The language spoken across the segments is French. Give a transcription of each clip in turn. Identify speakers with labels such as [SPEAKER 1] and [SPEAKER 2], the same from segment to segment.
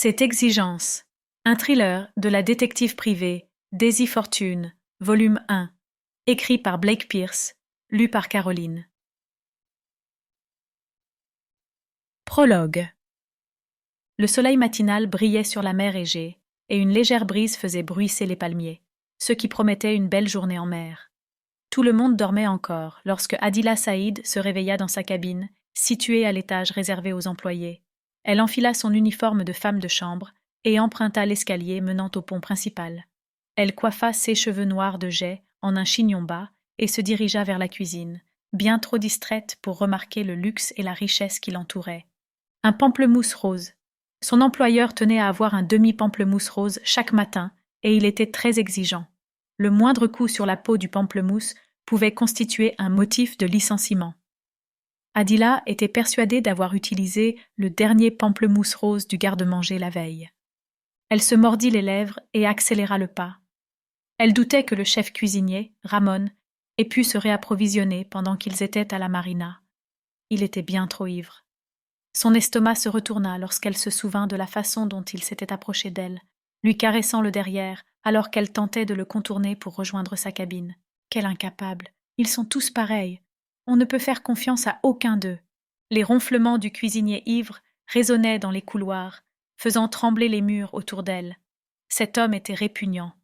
[SPEAKER 1] C'est Exigence, un thriller de la détective privée Daisy Fortune, volume 1, écrit par Blake Pierce, lu par Caroline. Prologue. Le soleil matinal brillait sur la mer Égée, et une légère brise faisait bruisser les palmiers, ce qui promettait une belle journée en mer. Tout le monde dormait encore lorsque Adila Saïd se réveilla dans sa cabine, située à l'étage réservé aux employés. Elle enfila son uniforme de femme de chambre et emprunta l'escalier menant au pont principal. Elle coiffa ses cheveux noirs de jais en un chignon bas et se dirigea vers la cuisine, bien trop distraite pour remarquer le luxe et la richesse qui l'entouraient. Un pamplemousse rose. Son employeur tenait à avoir un demi-pamplemousse rose chaque matin et il était très exigeant. Le moindre coup sur la peau du pamplemousse pouvait constituer un motif de licenciement. Adila était persuadée d'avoir utilisé le dernier pamplemousse rose du garde-manger la veille. Elle se mordit les lèvres et accéléra le pas. Elle doutait que le chef cuisinier, Ramon, ait pu se réapprovisionner pendant qu'ils étaient à la marina. Il était bien trop ivre. Son estomac se retourna lorsqu'elle se souvint de la façon dont il s'était approché d'elle, lui caressant le derrière alors qu'elle tentait de le contourner pour rejoindre sa cabine. Quel incapable! Ils sont tous pareils. On ne peut faire confiance à aucun d'eux. Les ronflements du cuisinier ivre résonnaient dans les couloirs, faisant trembler les murs autour d'elle. Cet homme était répugnant.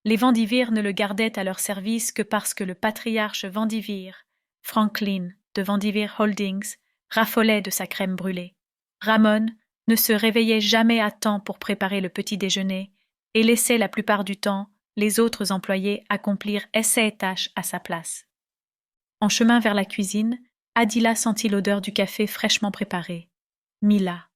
[SPEAKER 1] Les Vandivire ne le gardaient à leur service que parce que le patriarche Vandivire, Franklin de Vandivire Holdings, raffolait de sa crème brûlée. Ramon ne se réveillait jamais à temps pour préparer le petit déjeuner et laissait la plupart du temps les autres employés accomplir essais et tâches à sa place. En chemin vers la cuisine, Adila sentit l'odeur du café fraîchement préparé. Mila.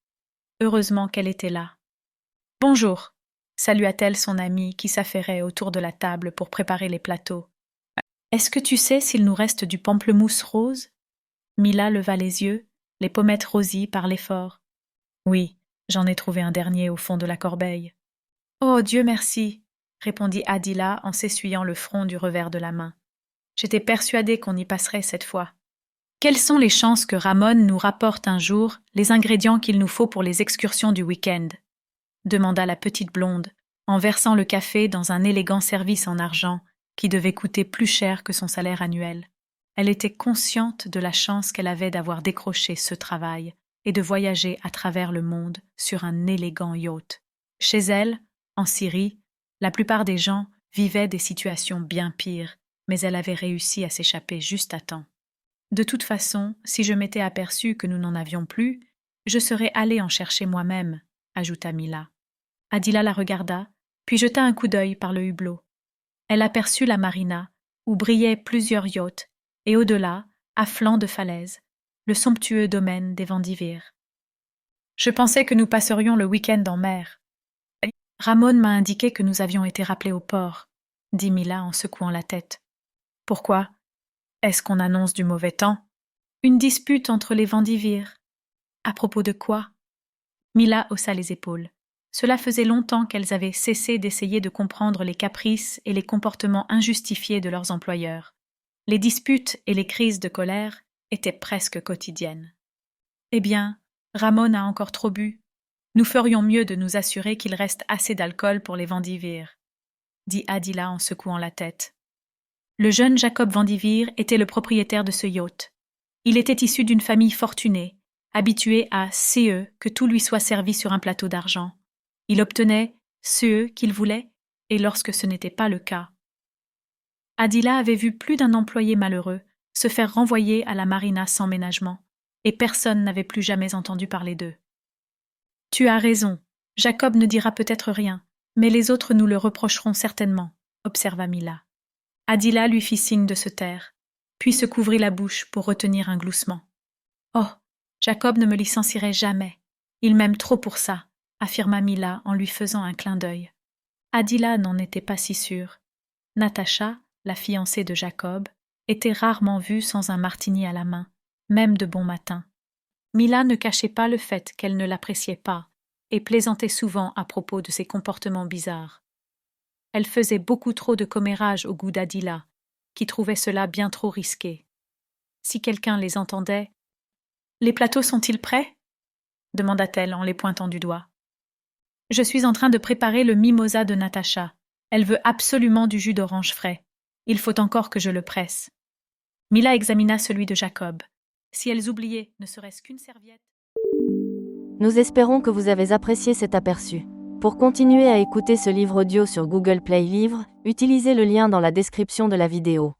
[SPEAKER 1] Heureusement qu'elle était là. « Bonjour », salua-t-elle son amie qui s'affairait autour de la table pour préparer les plateaux. « Est-ce que tu sais s'il nous reste du pamplemousse rose ?» Mila leva les yeux, les pommettes rosies par l'effort. « Oui, j'en ai trouvé un dernier au fond de la corbeille. »« Oh, Dieu merci !» répondit Adila en s'essuyant le front du revers de la main. « J'étais persuadée qu'on y passerait cette fois. » « Quelles sont les chances que Ramon nous rapporte un jour les ingrédients qu'il nous faut pour les excursions du week-end » demanda la petite blonde, en versant le café dans un élégant service en argent qui devait coûter plus cher que son salaire annuel. Elle était consciente de la chance qu'elle avait d'avoir décroché ce travail et de voyager à travers le monde sur un élégant yacht. Chez elle, en Syrie, la plupart des gens vivaient des situations bien pires, mais elle avait réussi à s'échapper juste à temps. De toute façon, si je m'étais aperçue que nous n'en avions plus, je serais allée en chercher moi-même, ajouta Mila. Adila la regarda, puis jeta un coup d'œil par le hublot. Elle aperçut la marina, où brillaient plusieurs yachts, et au-delà, à flanc de falaise, le somptueux domaine des Vandivire. Je pensais que nous passerions le week-end en mer. Ramon m'a indiqué que nous avions été rappelés au port, dit Mila en secouant la tête. Pourquoi ? Est-ce qu'on annonce du mauvais temps ? Une dispute entre les Vandivire. À propos de quoi ? Mila haussa les épaules. Cela faisait longtemps qu'elles avaient cessé d'essayer de comprendre les caprices et les comportements injustifiés de leurs employeurs. Les disputes et les crises de colère étaient presque quotidiennes. Eh bien, Ramon a encore trop bu. Nous ferions mieux de nous assurer qu'il reste assez d'alcool pour les Vandivire, dit Adila en secouant la tête. Le jeune Jacob Vandivire était le propriétaire de ce yacht. Il était issu d'une famille fortunée, habitué à que tout lui soit servi sur un plateau d'argent. Il obtenait qu'il voulait, et lorsque ce n'était pas le cas. Adila avait vu plus d'un employé malheureux se faire renvoyer à la marina sans ménagement, et personne n'avait plus jamais entendu parler d'eux. « Tu as raison, Jacob ne dira peut-être rien, mais les autres nous le reprocheront certainement, » observa Mila. Adila lui fit signe de se taire, puis se couvrit la bouche pour retenir un gloussement. « Oh, Jacob ne me licencierait jamais. Il m'aime trop pour ça, » affirma Mila en lui faisant un clin d'œil. Adila n'en était pas si sûre. Natacha, la fiancée de Jacob, était rarement vue sans un martini à la main, même de bon matin. Mila ne cachait pas le fait qu'elle ne l'appréciait pas et plaisantait souvent à propos de ses comportements bizarres. Elle faisait beaucoup trop de commérages au goût d'Adila, qui trouvait cela bien trop risqué. Si quelqu'un les entendait... « Les plateaux sont-ils prêts ?» demanda-t-elle en les pointant du doigt. Je suis en train de préparer le mimosa de Natacha. Elle veut absolument du jus d'orange frais. Il faut encore que je le presse. Mila examina celui de Jacob. Si elles oubliaient, ne serait-ce qu'une serviette.
[SPEAKER 2] Nous espérons que vous avez apprécié cet aperçu. Pour continuer à écouter ce livre audio sur Google Play Livres, utilisez le lien dans la description de la vidéo.